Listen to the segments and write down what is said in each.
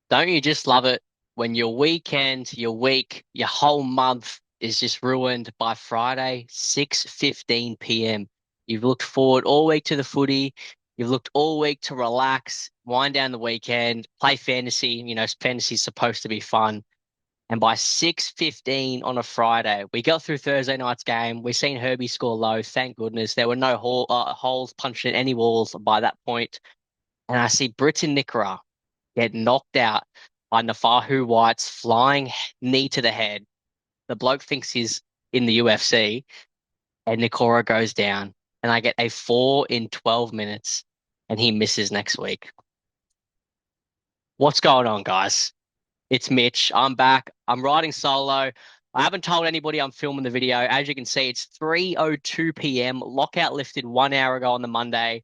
Don't you just love it when your weekend, your week, your whole month is just ruined by Friday, 6:15 p.m. You've looked forward all week to the footy. You've looked all week to relax, wind down the weekend, play fantasy. Fantasy's supposed to be fun. And by 6:15 on a Friday, we got through Thursday night's game. We seen Herbie score low. Thank goodness. There were no holes punched in any walls by that point. And I see Britton Nickera get knocked out by Nafahu White's flying knee to the head. The bloke thinks he's in the UFC, and Nikora goes down. And I get a 4 in 12 minutes, and he misses next week. What's going on, guys? It's Mitch. I'm back. I'm riding solo. I haven't told anybody I'm filming the video. As you can see, it's 3:02 p.m. Lockout lifted 1 hour ago on the Monday.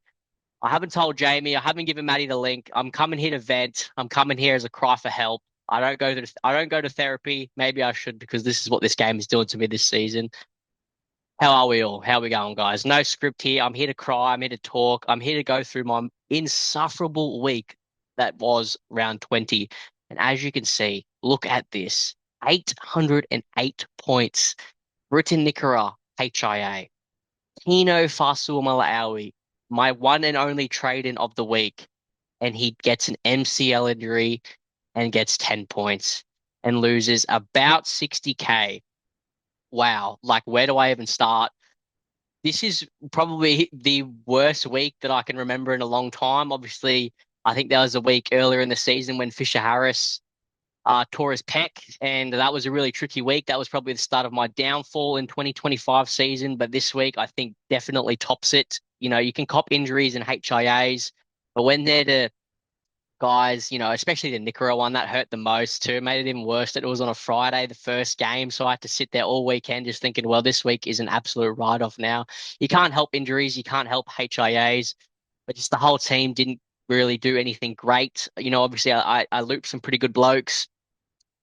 I haven't told Jamie. I haven't given Maddie the link. I'm coming here to vent. I'm coming here as a cry for help. I don't go to therapy. Maybe I should because this is what this game is doing to me this season. How are we all? How are we going, guys? No script here. I'm here to cry. I'm here to talk. I'm here to go through my insufferable week that was round 20. And as you can see, look at this. 808 points. Britain Nickera, HIA. Tino Fasuamaleaui, my one and only trade-in of the week. And he gets an MCL injury and gets 10 points and loses about 60K. Wow. Like, where do I even start? This is probably the worst week that I can remember in a long time. Obviously, I think there was a week earlier in the season when Fisher Harris tore his pec, and that was a really tricky week. That was probably the start of my downfall in 2025 season. But this week, I think definitely tops it. You can cop injuries and HIAs, but when they're the guys, especially the Nicaragua one, that hurt the most too. It made it even worse that it was on a Friday, the first game. So I had to sit there all weekend just thinking, well, this week is an absolute write-off now. You can't help injuries, you can't help HIAs, but just the whole team didn't really do anything great. Obviously I looped some pretty good blokes.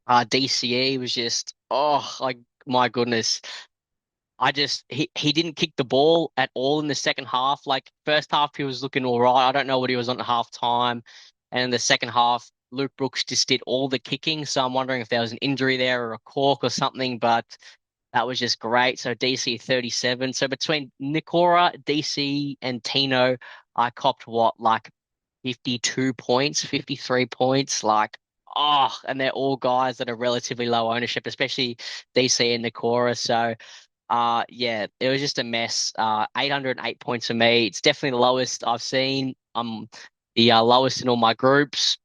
DCE was just, oh, like my goodness. He didn't kick the ball at all in the second half. Like first half he was looking all right. I don't know what he was on at half time. And in the second half, Luke Brooks just did all the kicking. So I'm wondering if there was an injury there or a cork or something, but that was just great. So DC 37. So between Nikora, DC, and Tino, I copped what, like 52 points, 53 points. Like, oh, and they're all guys that are relatively low ownership, especially DC and Nikora. So yeah, it was just a mess. 808 points for me. It's definitely the lowest I've seen. The lowest in all my groups.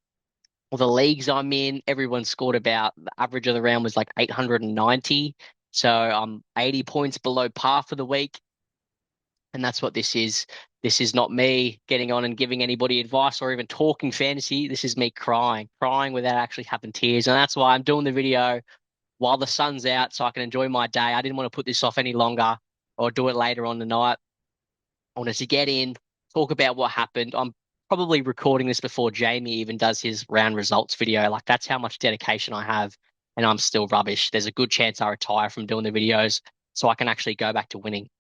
All the leagues I'm in, everyone scored about the average of the round was like 890. So I'm 80 points below par for the week. And that's what this is. This is not me getting on and giving anybody advice or even talking fantasy. This is me crying without actually having tears. And that's why I'm doing the video while the sun's out so I can enjoy my day. I didn't want to put this off any longer or do it later on the night. I wanted to get in, talk about what happened. I'm probably recording this before Jamie even does his round results video. Like that's how much dedication I have, and I'm still rubbish. There's a good chance I retire from doing the videos so I can actually go back to winning.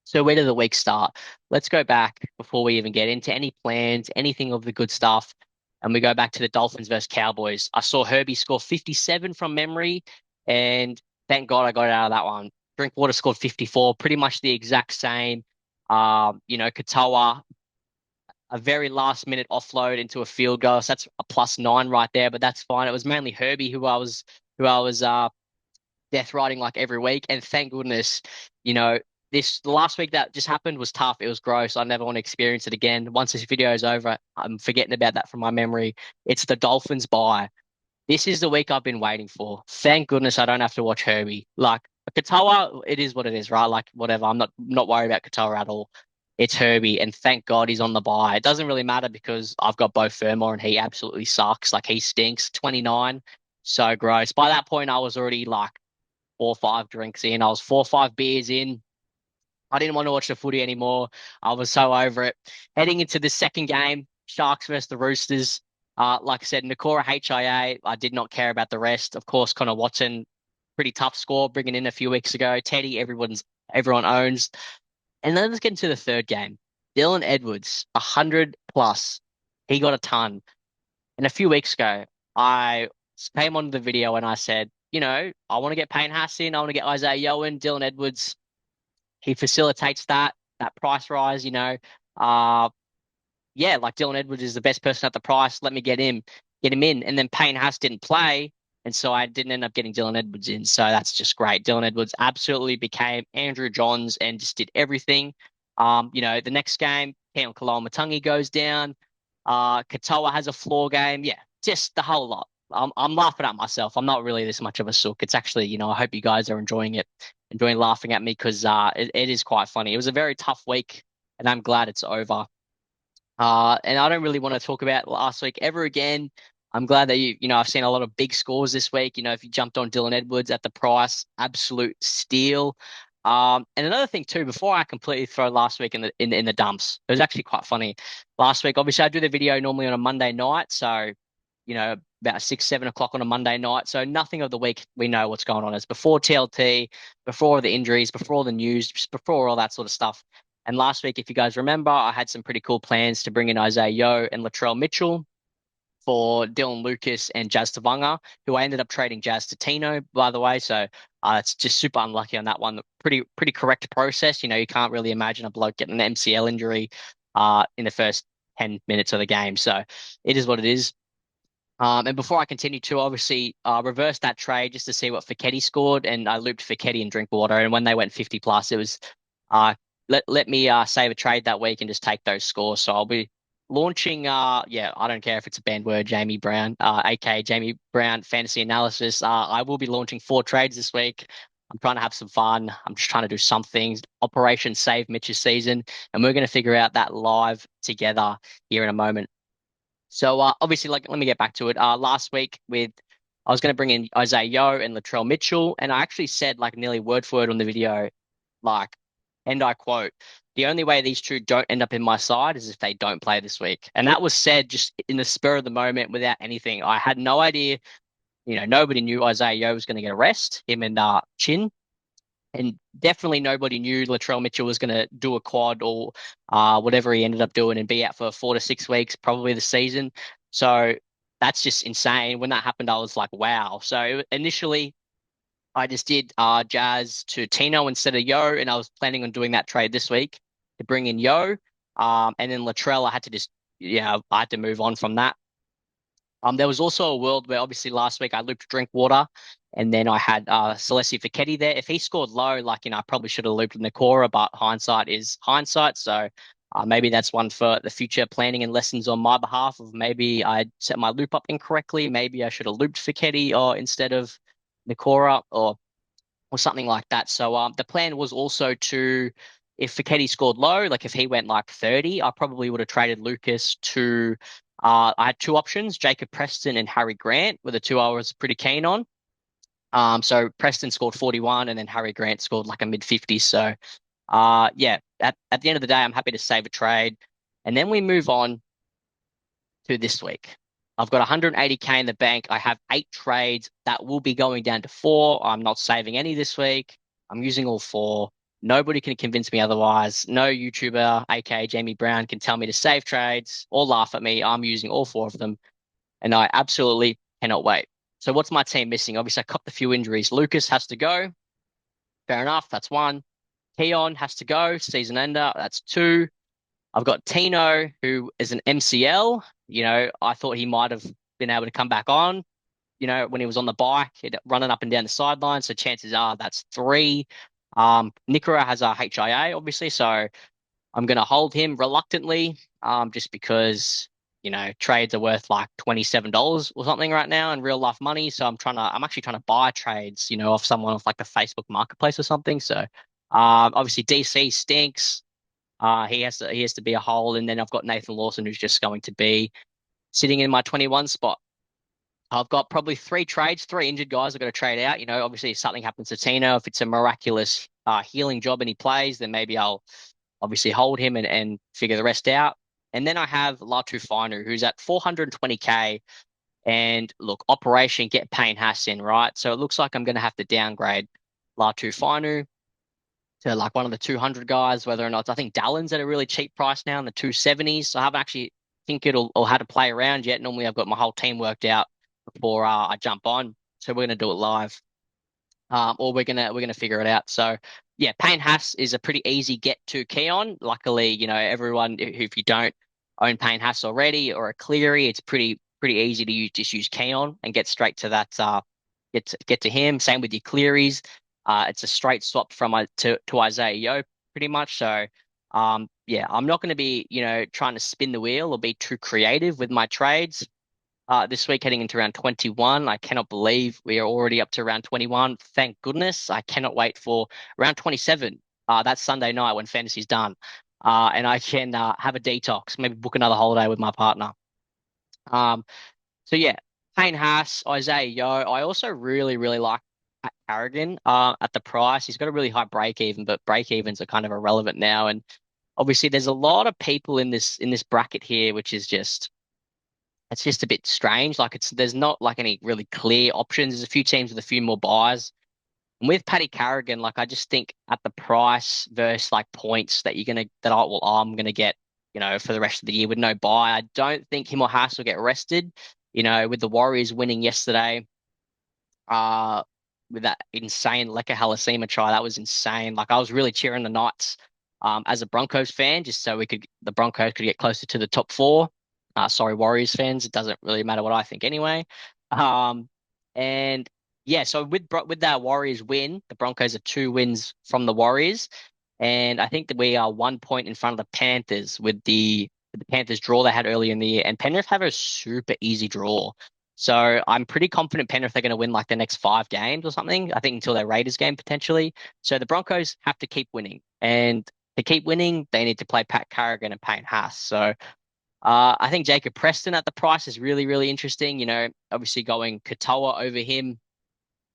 So where did the week start? Let's go back before we even get into any plans, anything of the good stuff. And we go back to the Dolphins versus Cowboys. I saw Herbie score 57 from memory, and thank God I got out of that one. Drinkwater scored 54, pretty much the exact same. Katoa, a very last minute offload into a field goal. So that's a +9 right there, but that's fine. It was mainly Herbie who I was death riding like every week. And thank goodness, you know, the last week that just happened was tough. It was gross. I never want to experience it again. Once this video is over, I'm forgetting about that from my memory. It's the Dolphins bye. This is the week I've been waiting for. Thank goodness I don't have to watch Herbie. Like Katoa, it is what it is, right? Like whatever. I'm not worried about Katoa at all. It's Herbie, and thank God he's on the bye. It doesn't really matter because I've got both Fermor and he absolutely sucks. Like he stinks. 29, so gross. By that point, I was already like 4 or 5 drinks in. I was 4 or 5 beers in. I didn't want to watch the footy anymore. I was so over it. Heading into the second game, Sharks versus the Roosters. Like I said, Nakora HIA. I did not care about the rest. Of course, Connor Watson, pretty tough score, bringing in a few weeks ago. Teddy, everyone owns. And then let's get into the third game. Dylan Edwards, 100 plus. He got a ton. And a few weeks ago, I came on the video and I said, I want to get Payne Haas in. I want to get Isaiah Yoan, Dylan Edwards. He facilitates that price rise. Uh, yeah, like Dylan Edwards is the best person at the price. Let me get him in. And then Payne Haas didn't play, and so I didn't end up getting Dylan Edwards in. So that's just great. Dylan Edwards absolutely became Andrew Johns and just did everything. The next game, Keon Kaloamatangi goes down. Katoa has a floor game. Yeah, just the whole lot. I'm laughing at myself. I'm not really this much of a sook. It's actually, I hope you guys are enjoying it, enjoying laughing at me because it is quite funny. It was a very tough week, and I'm glad it's over. And I don't really want to talk about last week ever again. I'm glad that I've seen a lot of big scores this week. If you jumped on Dylan Edwards at the price, absolute steal. And another thing too, before I completely throw last week in the dumps, it was actually quite funny. Last week, obviously, I do the video normally on a Monday night, so about 6, 7 o'clock on a Monday night. So nothing of the week we know what's going on. It's before TLT, before all the injuries, before all the news, just before all that sort of stuff. And last week, if you guys remember, I had some pretty cool plans to bring in Isaiah Yeo and Latrell Mitchell for Dylan Lucas and Jazz Tavanga, who I ended up trading Jazz to Tino, by the way. So it's just super unlucky on that one. Pretty correct process. You can't really imagine a bloke getting an MCL injury in the first 10 minutes of the game. So it is what it is. And before I continue to obviously reverse that trade just to see what Fiketti scored, and I looped Fiketti and Drinkwater, and when they went 50 plus, it was let me save a trade that week and just take those scores. So I'll be launching yeah, I don't care if it's a banned word, Jamie Brown, aka Jamie Brown Fantasy Analysis. I will be launching 4 trades this week. I'm trying to have some fun. I'm just trying to do something. Operation Save Mitch's season, and we're going to figure out that live together here in a moment. So obviously, like, let me get back to it. Last week I was going to bring in Isaiah Yeo and Latrell Mitchell, and I actually said like nearly word for word on the video, like, and I quote, "The only way these two don't end up in my side is if they don't play this week." And that was said just in the spur of the moment without anything. I had no idea. Nobody knew Isaiah Yeo was going to get a rest. Him and Chin. And definitely nobody knew Latrell Mitchell was going to do a quad or whatever he ended up doing and be out for 4 to 6 weeks, probably the season. So that's just insane. When that happened, I was like, wow. So initially, I just did Jazz to Tino instead of Yo, and I was planning on doing that trade this week to bring in Yo. And then Latrell, I had to just, I had to move on from that. There was also a world where obviously last week I looped Drinkwater and then I had Celestia Fiketti there. If he scored low, like, I probably should have looped Nakora, but hindsight is hindsight. So maybe that's one for the future planning and lessons on my behalf of maybe I set my loop up incorrectly. Maybe I should have looped Fiketti or instead of Nakora or something like that. So the plan was also to, if Fiketti scored low, like if he went like 30, I probably would have traded Lucas to, I had 2 options, Jacob Preston and Harry Grant were the two I was pretty keen on. So Preston scored 41 and then Harry Grant scored like a mid 50s. So yeah, at the end of the day, I'm happy to save a trade. And then we move on to this week. I've got 180K in the bank. I have 8 trades that will be going down to 4. I'm not saving any this week. I'm using all 4. Nobody can convince me otherwise. No YouTuber, aka Jamie Brown, can tell me to save trades or laugh at me. I'm using all 4 of them, and I absolutely cannot wait. So what's my team missing? Obviously, I copped a few injuries. Lucas has to go. Fair enough. That's 1. Keon has to go. Season ender. That's 2. I've got Tino, who is an MCL. I thought he might have been able to come back on, when he was on the bike, running up and down the sideline. So chances are that's 3. Nikora has a HIA, obviously. So I'm going to hold him reluctantly, just because, trades are worth like $27 or something right now in real life money. So I'm actually trying to buy trades, off someone off like the Facebook marketplace or something. So obviously DC stinks. He has to be a hole, and then I've got Nathan Lawson, who's just going to be sitting in my 21 spot. I've got probably 3 trades, 3 injured guys I've got to trade out. Obviously if something happens to Tino, if it's a miraculous healing job and he plays, then maybe I'll obviously hold him and figure the rest out. And then I have Latu Finu, who's at 420K. And look, Operation Get Payne Haas in, right? So it looks like I'm going to have to downgrade Latu Finu to like one of the 200 guys, whether or not I think Dallin's at a really cheap price now in the 270s. So I haven't actually think it'll or had to play around yet. Normally I've got my whole team worked out before I jump on. So we're gonna do it live, or we're gonna figure it out. So yeah, Payne Haas is a pretty easy get to key on. Luckily, everyone if you don't own Payne Haas already or a Cleary, it's pretty easy to use key on and get straight to that. Get to him. Same with your Clearys. It's a straight swap from to Isaiah Yo pretty much. So yeah, I'm not going to be trying to spin the wheel or be too creative with my trades. This week heading into round 21. I cannot believe we are already up to round 21. Thank goodness. I cannot wait for round 27. That's Sunday night when fantasy's done. And I can have a detox, maybe book another holiday with my partner. Um, so yeah, Payne Haas, Isaiah Yo. I also really, really like Pat Carrigan at the price. He's got a really high break even, but break evens are kind of irrelevant now. And obviously there's a lot of people in this bracket here, which is just it's just a bit strange. Like there's not like any really clear options. There's a few teams with a few more buys. And with Paddy Carrigan, like I just think at the price versus like points that I'm gonna get, for the rest of the year with no buy. I don't think him or Haas will get rested. With the Warriors winning yesterday, uh, with that insane Leka Halasima try, that was insane. Like I was really cheering the Knights, as a Broncos fan, just so the Broncos could get closer to the top four. Sorry, Warriors fans, it doesn't really matter what I think anyway. Um, and yeah, so with that Warriors win, the Broncos are 2 wins from the Warriors, and I think that we are 1 point in front of the Panthers with the Panthers draw they had earlier in the year, and Penrith have a super easy draw. So I'm pretty confident Penrith are going to win like the next 5 games or something. I think until their Raiders game potentially. So the Broncos have to keep winning, and to keep winning, they need to play Pat Carrigan and Payne Haas. So I think Jacob Preston at the price is really, really interesting. Obviously going Katoa over him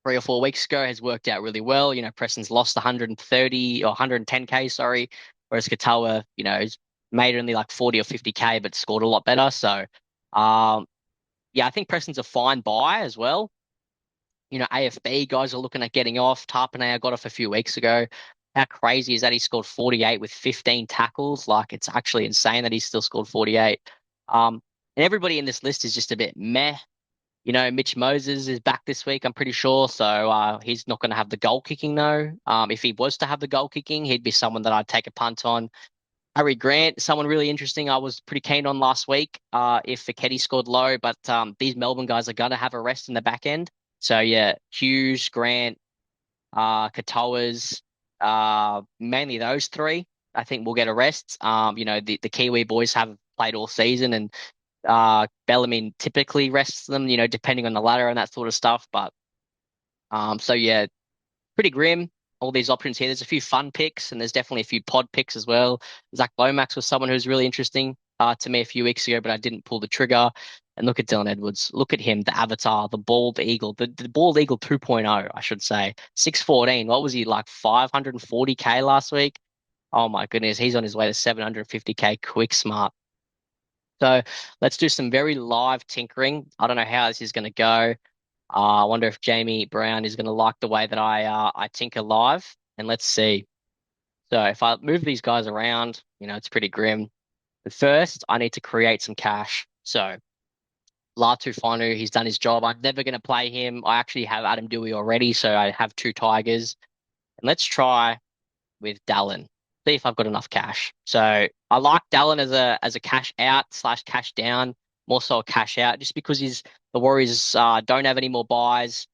3 or 4 weeks ago has worked out really well. Preston's lost 130 or 110K, sorry, whereas Katoa, has made only like 40 or 50K, but scored a lot better. So, yeah, I think Preston's a fine buy as well. AFB guys are looking at getting off. Tarpanay got off a few weeks ago. How crazy is that? He scored 48 with 15 tackles. Like, it's actually insane that he still scored 48. And everybody in this list is just a bit meh. Mitch Moses is back this week, I'm pretty sure. So he's not going to have the goal kicking though. If he was to have the goal kicking, he'd be someone that I'd take a punt on. Harry Grant, someone really interesting. I was pretty keen on last week. If Fiketti scored low, but these Melbourne guys are going to have a rest in the back end. So yeah, Hughes, Grant, Katoa's, mainly those three. I think we'll get a rest. The Kiwi boys have played all season, and Bellamy typically rests them, depending on the ladder and that sort of stuff. But so yeah, pretty grim. All these options here. There's a few fun picks, and there's definitely a few pod picks as well. Zach Lomax was someone who's really interesting to me a few weeks ago, but I didn't pull the trigger. And look at Dylan Edwards. Look at him, the avatar, the bald eagle, the bald eagle 2.0, I should say. 614. What was he like 540K last week? Oh my goodness, he's on his way to 750K quick smart. So let's do some very live tinkering. I don't know how this is going to go. I wonder if Jamie Brown is going to like the way that I tinker live. And let's see. So if I move these guys around, it's pretty grim. But first, I need to create some cash. So Latu Fonu, he's done his job. I'm never going to play him. I actually have Adam Dewey already, so I have 2 Tigers. And let's try with Dallin. See if I've got enough cash. So I like Dallin as a cash out slash cash down, more so a cash out, just because the Warriors don't have any more buys.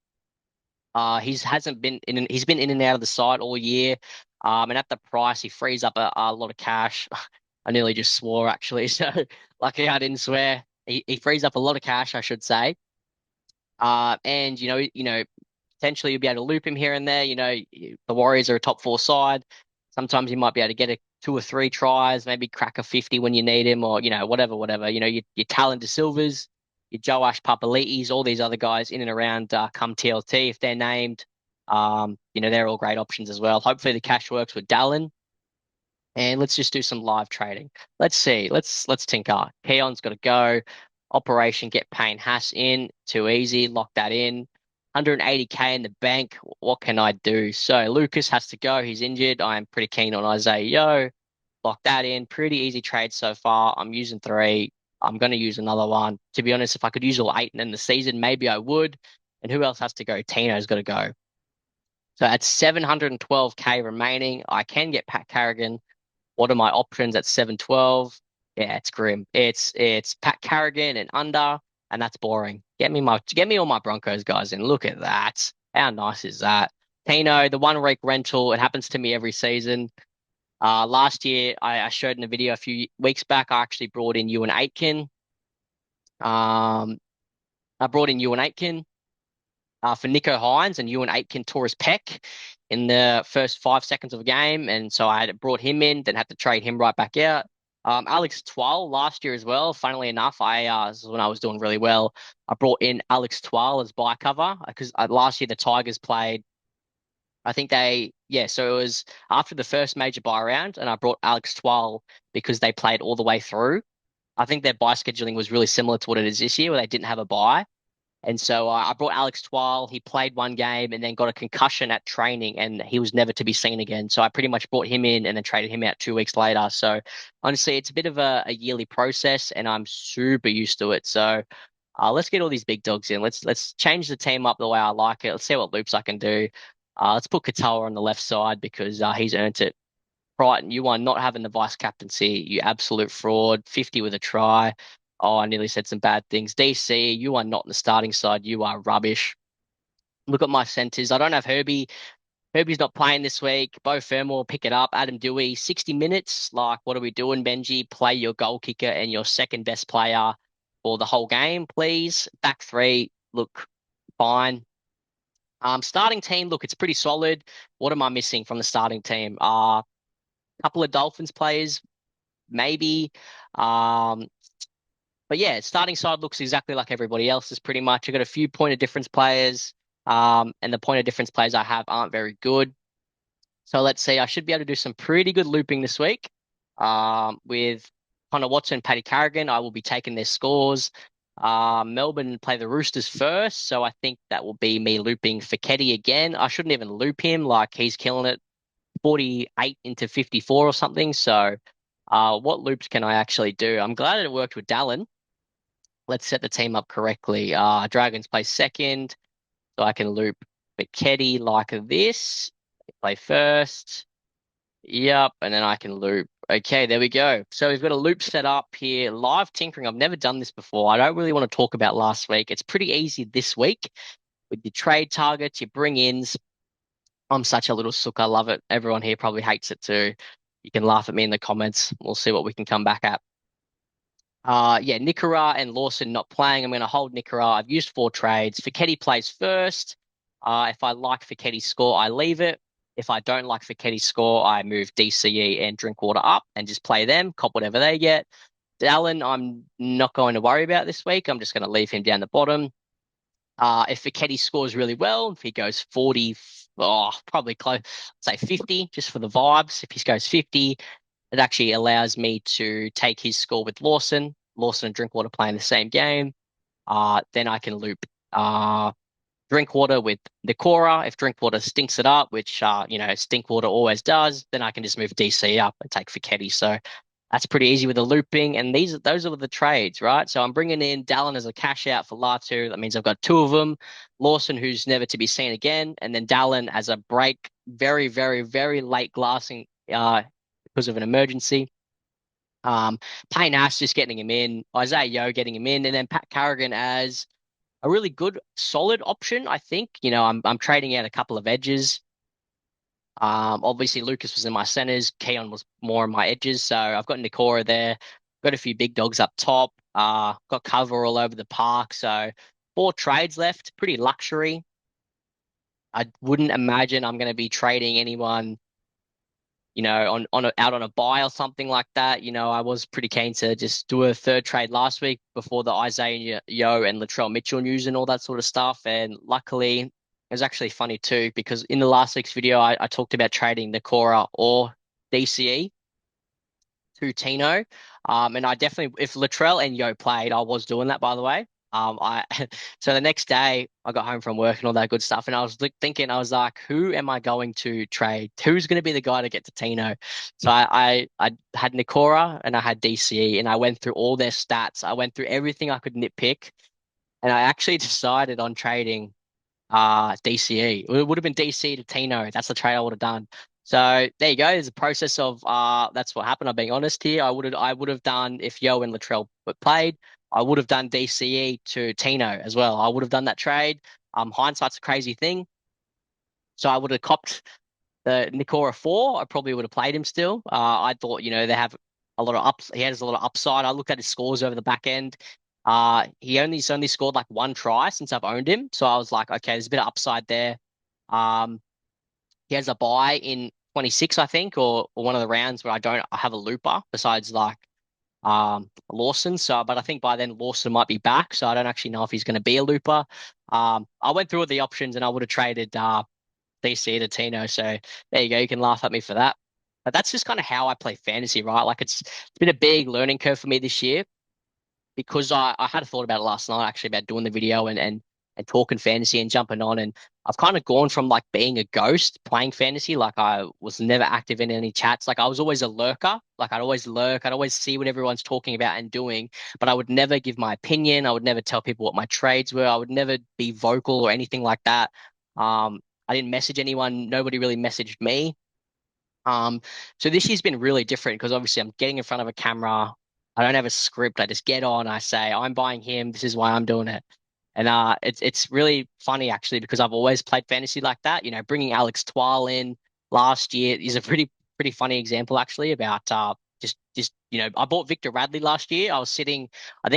He's hasn't been in he's been in and out of the side all year. And at the price, he frees up a lot of cash. I nearly just swore actually, so lucky I didn't swear. He frees up a lot of cash, I should say. And potentially you'll be able to loop him here and there. The Warriors are a top 4 side. Sometimes you might be able to get 2 or 3 tries, maybe crack a 50 when you need him, or whatever. Your Talon De Silvers, your Joash Papalitis, all these other guys in and around come TLT if they're named. They're all great options as well. Hopefully the cash works with Dallin. And let's just do some live trading. Let's see. Let's tinker. Keon's got to go. Operation get Payne Haas in. Too easy. Lock that in. 180K in the bank. What can I do? So Lucas has to go. He's injured. I am pretty keen on Isaiah Yo. Lock that in. Pretty easy trade so far. I'm using 3. I'm going to use another one. To be honest, if I could use all eight in the season, maybe I would. And who else has to go? Tino's got to go. So at 712k remaining, I can get Pat Carrigan. What are my options at 712? Yeah, it's grim. It's Pat Carrigan and under, and that's boring. Get me all my Broncos guys in. Look at that. How nice is that? Tino, the 1 week rental, it happens to me every season. Last year I showed in a video a few weeks back, I actually brought in Ewan Aitken. Um, I brought in Ewan Aitken for Nico Hines, and Ewan Aitken tore his pec in the first 5 seconds of a game, and so I had brought him in, then had to trade him right back out. Alex Twal last year as well. Funnily enough, this is when I was doing really well. I brought in Alex Twal as buy cover because last year the Tigers played. I think so it was after the first major buy round, and I brought Alex Twal because they played all the way through. I think their buy scheduling was really similar to what it is this year, where they didn't have a buy. And so I brought Alex Twal. He played 1 game and then got a concussion at training, and he was never to be seen again. So I pretty much brought him in and then traded him out 2 weeks later. So honestly, it's a bit of a yearly process, and I'm super used to it. So let's get all these big dogs in. Let's change the team up the way I like it. Let's see what loops I can do. Let's put Katoa on the left side because he's earned it. Brighton, you are not having the vice captaincy. You absolute fraud. 50 with a try. Oh, I nearly said some bad things. DC, you are not in the starting side. You are rubbish. Look at my centers. I don't have Herbie. Herbie's not playing this week. Bo Fermor, pick it up. Adam Dewey, 60 minutes. Like, what are we doing, Benji? Play your goal kicker and your second best player for the whole game, please. Back three, look fine. Starting team, look, it's pretty solid. What am I missing from the starting team? Couple of Dolphins players, maybe. Um, but yeah, starting side looks exactly like everybody else's pretty much. I've got a few point of difference players, and the point of difference players I have aren't very good. So let's see, I should be able to do some pretty good looping this week. With Connor Watson, Paddy Carrigan, I will be taking their scores. Melbourne play the Roosters first, so I think that will be me looping Fiketti again. I shouldn't even loop him, like he's killing it. 48 into 54 or something. So, what loops can I actually do? I'm glad it worked with Dallin. Let's set the team up correctly. Dragons play second, so I can loop McKetty like this. They play first. Yep, and then I can loop. Okay, there we go. So we've got a loop set up here. Live tinkering. I've never done this before. I don't really want to talk about last week. It's pretty easy this week with your trade targets, your bring-ins. I'm such a little sook. I love it. Everyone here probably hates it too. You can laugh at me in the comments. We'll see what we can come back at. Yeah, Nikora and Lawson not playing. I'm going to hold Nikora. I've used 4 trades. Fiketti plays first. If I like Fiketti's score, I leave it. If I don't like Fiketti's score, I move DCE and Drinkwater up and just play them, cop whatever they get. Dallin, I'm not going to worry about this week. I'm just going to leave him down the bottom. If Fiketti scores really well, if he goes 40, probably close, say 50, just for the vibes. If he goes 50, it actually allows me to take his score with Lawson. Lawson and Drinkwater playing the same game. Then I can loop Drinkwater with Nikora. If Drinkwater stinks it up, which Stinkwater always does, then I can just move DC up and take Fiketti. So that's pretty easy with the looping. And those are the trades, right? So I'm bringing in Dallin as a cash out for Latu. That means I've got 2 of them. Lawson, who's never to be seen again, and then Dallin as a break, very, very, very late glassing because of an emergency. Payne Haas just getting him in, Isaiah Yeo getting him in, and then Pat Carrigan as a really good, solid option. I think I'm trading out a couple of edges. Obviously Lucas was in my centers, Keon was more in my edges, so I've got Nikora there, got a few big dogs up top, got cover all over the park, so 4 trades left, pretty luxury. I wouldn't imagine I'm going to be trading anyone, out on a buy or something like that. I was pretty keen to just do a 3rd trade last week before the Isaiah Yeo and Latrell Mitchell news and all that sort of stuff, and luckily it was actually funny too because in the last week's video I talked about trading the Cora or DCE to Tino. And I definitely, if Latrell and Yo played, I was doing that by the way. I so the next day I got home from work and all that good stuff, and I was thinking, I was like, who am I going to trade? Who's going to be the guy to get to Tino? So I had Nikora and I had DCE, and I went through all their stats. I went through everything I could nitpick, and I actually decided on trading DCE. It would have been DC to Tino. That's the trade I would have done. So there you go. There's a process of that's what happened. I'm being honest here. I would have done if Yo and Latrell played. I would have done DCE to Tino as well. I would have done that trade. Hindsight's a crazy thing. So I would have copped the Nikora 4. I probably would have played him still. I thought, they have a lot of ups. He has a lot of upside. I looked at his scores over the back end. He's only scored like one try since I've owned him. So I was like, okay, there's a bit of upside there. Um, he has a buy in 26, I think, or one of the rounds where I have a looper besides like Lawson. So, but I think by then Lawson might be back. So I don't actually know if he's going to be a looper. I went through all the options and I would have traded DC to Tino. So there you go. You can laugh at me for that. But that's just kind of how I play fantasy, right? Like it's been a big learning curve for me this year because I had a thought about it last night actually about doing the video and talking fantasy and jumping on, and I've kind of gone from like being a ghost playing fantasy, like I was never active in any chats, like I was always a lurker, like I'd always lurk, I'd always see what everyone's talking about and doing, but I would never give my opinion, I would never tell people what my trades were, I would never be vocal or anything like that. I didn't message anyone, nobody really messaged me. um, so this year's been really different because obviously I'm getting in front of a camera. I don't have a script. I just get on. I say I'm buying him. This is why I'm doing it. And it's really funny actually because I've always played fantasy like that. Bringing Alex Twal in last year is a pretty funny example actually about just I bought Victor Radley last year. I think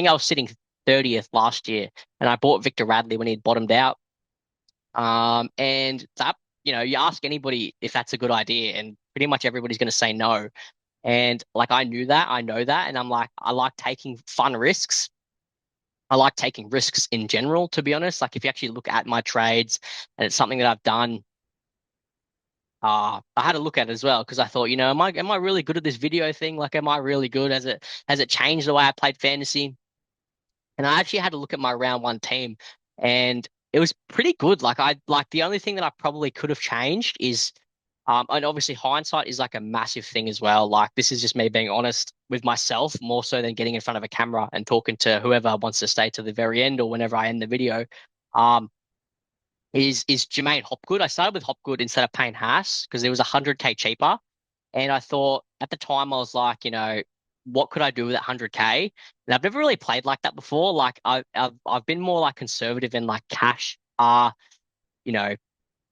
I was sitting 30th last year, and I bought Victor Radley when he'd bottomed out. And that, you ask anybody if that's a good idea, and pretty much everybody's going to say no. And like, I knew that, I know that. And I'm like, I like taking fun risks. I like taking risks in general, to be honest. Like, if you actually look at my trades and it's something that I've done, I had to look at it as well because I thought, am I really good at this video thing? Like, am I really good? Has it changed the way I played fantasy? And I actually had to look at my round one team, and it was pretty good. Like the only thing that I probably could have changed is, and obviously hindsight is like a massive thing as well. Like this is just me being honest with myself more so than getting in front of a camera and talking to whoever wants to stay to the very end or whenever I end the video. Um, is Jermaine Hopgood. I started with Hopgood instead of Payne Haas because it was 100K cheaper. And I thought at the time I was like, what could I do with that 100K? And I've never really played like that before. Like I've been more like conservative in like cash, you know,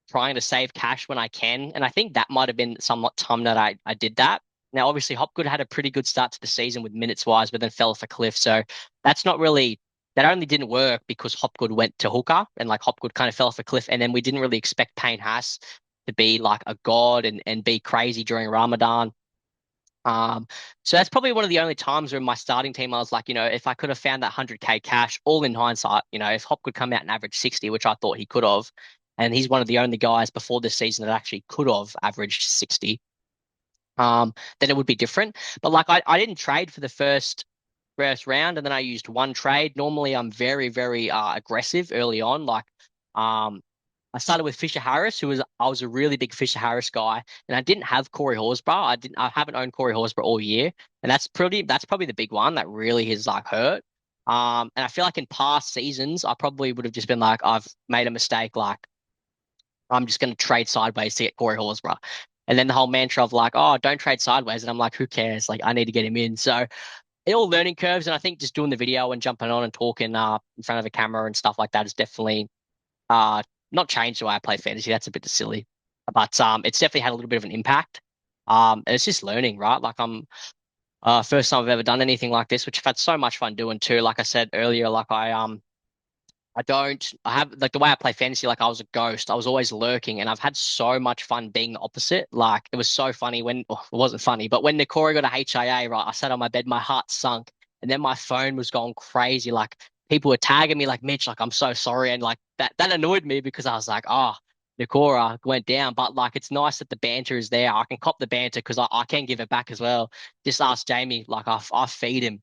trying to save cash when I can. And I think that might have been somewhat time that I did that. Now, obviously, Hopgood had a pretty good start to the season with minutes wise, but then fell off a cliff. So that's not really, that only didn't work because Hopgood went to hooker and like Hopgood kind of fell off a cliff. And then we didn't really expect Payne Haas to be like a god and be crazy during Ramadan. Um, so that's probably one of the only times where in my starting team I was like, if I could have found that 100K cash, all in hindsight, if Hop could come out and average 60, which I thought he could have, and he's one of the only guys before this season that actually could have averaged 60, then it would be different. But like I didn't trade for the first round, and then I used one trade. Normally I'm very, very aggressive early on. Like um I started with Fisher Harris, I was a really big Fisher Harris guy, and I didn't have Corey Horsburgh. I haven't owned Corey Horsburgh all year, and that's probably the big one that really has like hurt. And I feel like in past seasons, I probably would have just been like, I've made a mistake, like I'm just going to trade sideways to get Corey Horsburgh. And then the whole mantra of like, oh, don't trade sideways. And I'm like, who cares? Like, I need to get him in. So it all learning curves. And I think just doing the video and jumping on and talking in front of a camera and stuff like that is definitely uh, not changed the way I play fantasy. That's a bit silly, but it's definitely had a little bit of an impact. And it's just learning, right? Like I'm first time I've ever done anything like this, which I've had so much fun doing too. Like I said earlier, like I have like the way I play fantasy, like I was a ghost. I was always lurking, and I've had so much fun being the opposite. Like it was so funny when, well, it wasn't funny, but when Nikora got a HIA, right, I sat on my bed, my heart sunk, and then my phone was going crazy. Like people were tagging me, like Mitch, like I'm so sorry, and like that annoyed me because I was like, oh, Nikora went down, but like it's nice that the banter is there. I can cop the banter because I can give it back as well. Just ask Jamie, like I feed him.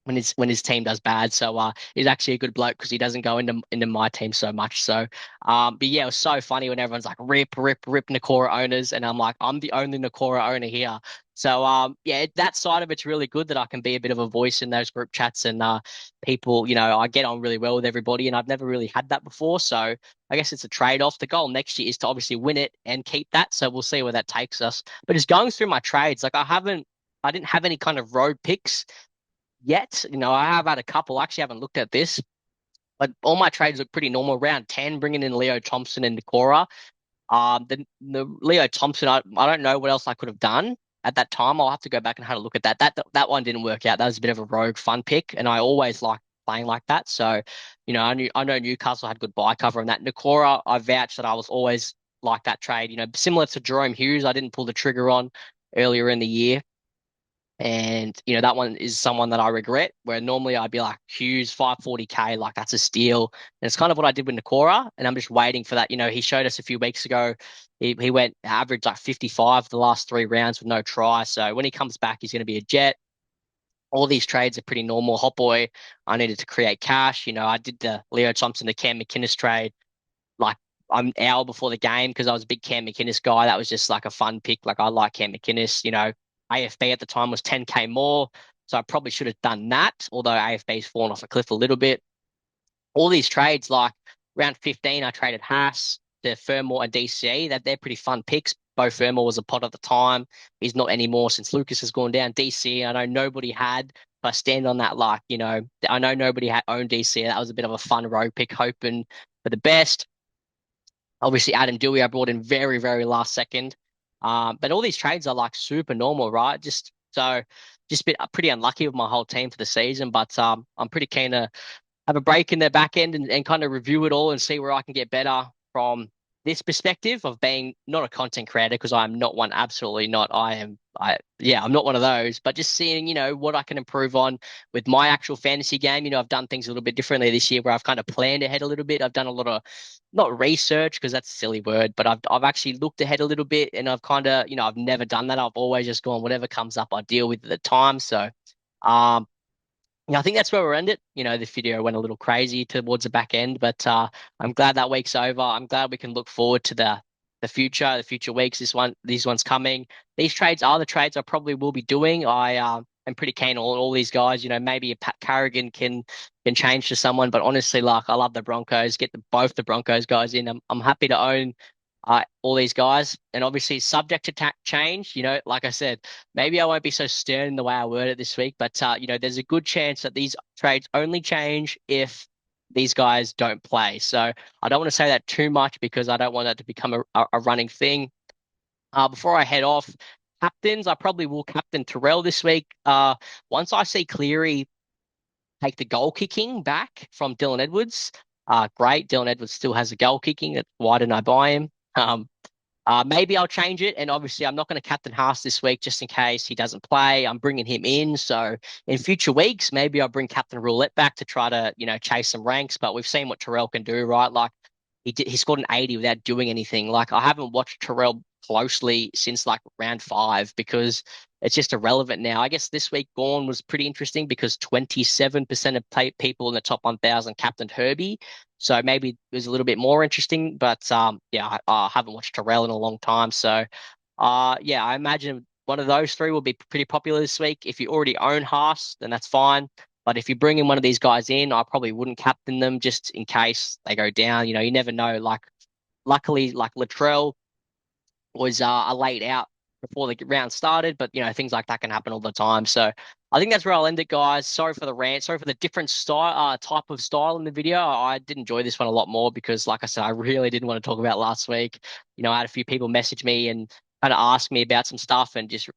when his team does bad. So he's actually a good bloke because he doesn't go into my team so much. So but yeah, it was so funny when everyone's like rip, rip, rip Nakora owners, and I'm like, I'm the only Nakora owner here. So yeah, that side of it's really good that I can be a bit of a voice in those group chats and people, I get on really well with everybody, and I've never really had that before. So I guess it's a trade-off. The goal next year is to obviously win it and keep that. So we'll see where that takes us. But just going through my trades, like I didn't have any kind of road picks yet. I have had a couple. I actually haven't looked at this, but all my trades look pretty normal. Round 10, bringing in Leo Thompson and Nakora. The Leo Thompson, I don't know what else I could have done at that time. I'll have to go back and have a look at that. That one didn't work out. That was a bit of a rogue fun pick, and I always like playing like that. So, I know Newcastle had good buy cover on that. Nakora, I vouch that I was always like that trade. Similar to Jerome Hughes, I didn't pull the trigger on earlier in the year. And that one is someone that I regret. Where normally I'd be like Hughes 540K, like that's a steal. And it's kind of what I did with Nakora, and I'm just waiting for that. He showed us a few weeks ago. He went average like 55 the last 3 rounds with no try. So when he comes back, he's going to be a jet. All these trades are pretty normal. Hot boy, I needed to create cash. I did the Leo Thompson to Cam McInnes trade like an hour before the game because I was a big Cam McInnes guy. That was just like a fun pick. Like I like Cam McInnes. AFB at the time was 10K more, so I probably should have done that. Although AFB's fallen off a cliff a little bit. All these trades, like round 15, I traded Haas to Fermor and DCE. That they're pretty fun picks. Bo Fermor was a pot at the time. He's not anymore since Lucas has gone down. DCE, I know nobody had. But I stand on that, I know nobody had owned DCE. That was a bit of a fun road pick, hoping for the best. Obviously, Adam Dewey I brought in very, very last second. But all these trades are like super normal, right? Just been pretty unlucky with my whole team for the season. But I'm pretty keen to have a break in their back end and kind of review it all and see where I can get better from this perspective of being not a content creator because I'm not one, absolutely not. Yeah, I'm not one of those, but just seeing, what I can improve on with my actual fantasy game. I've done things a little bit differently this year where I've kind of planned ahead a little bit. I've done a lot of, not research because that's a silly word, but I've actually looked ahead a little bit and I've kind of, I've never done that. I've always just gone, whatever comes up, I deal with at the time. So, um, yeah, I think that's where we're ended. The video went a little crazy towards the back end, but I'm glad that week's over. I'm glad we can look forward to the future weeks. These ones coming. These trades are the trades I probably will be doing. I am pretty keen on all these guys. Maybe a Pat Carrigan can change to someone, but honestly, like I love the Broncos. Get both the Broncos guys in. I'm happy to own all these guys, and obviously subject to change. Like I said, maybe I won't be so stern in the way I word it this week, but there's a good chance that these trades only change if these guys don't play. So I don't want to say that too much because I don't want that to become a running thing. Before I head off, captains, I probably will captain Terrell this week. Once I see Cleary take the goal kicking back from Dylan Edwards, great. Dylan Edwards still has a goal kicking. Why didn't I buy him? Maybe I'll change it. And obviously, I'm not going to captain Haas this week just in case he doesn't play. I'm bringing him in. So in future weeks, maybe I'll bring Captain Roulette back to try to, chase some ranks. But we've seen what Terrell can do, right? Like he scored an 80 without doing anything. Like I haven't watched Terrell closely since like round 5 because it's just irrelevant now. I guess this week gone was pretty interesting because 27% of people in the top 1,000 captained Herbie. So maybe it was a little bit more interesting, but yeah, I haven't watched Terrell in a long time. So yeah, I imagine one of those three will be pretty popular this week. If you already own Haas, then that's fine. But if you bring in one of these guys in, I probably wouldn't captain them just in case they go down. You never know. Like, luckily, like Latrell was laid out before the round started, but things like that can happen all the time. So I think that's where I'll end it, guys. Sorry for the rant. Sorry for the different type of style in the video. I did enjoy this one a lot more because, like I said, I really didn't want to talk about last week. I had a few people message me and kind of ask me about some stuff and just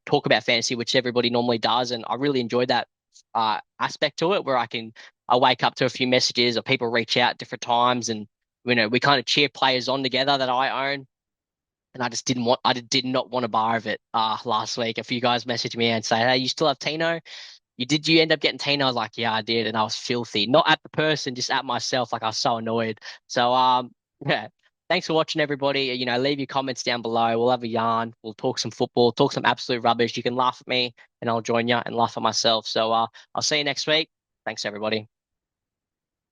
talk about fantasy, which everybody normally does, and I really enjoyed that aspect to it, where I wake up to a few messages or people reach out at different times, and we kind of cheer players on together that I own. And I did not want a bar of it last week. A few guys messaged me and say, "Hey, you still have Tino? You end up getting Tino?" I was like, "Yeah, I did." And I was filthy. Not at the person, just at myself. Like I was so annoyed. So yeah. Thanks for watching, everybody. Leave your comments down below. We'll have a yarn. We'll talk some football, talk some absolute rubbish. You can laugh at me, and I'll join you and laugh at myself. So I'll see you next week. Thanks, everybody.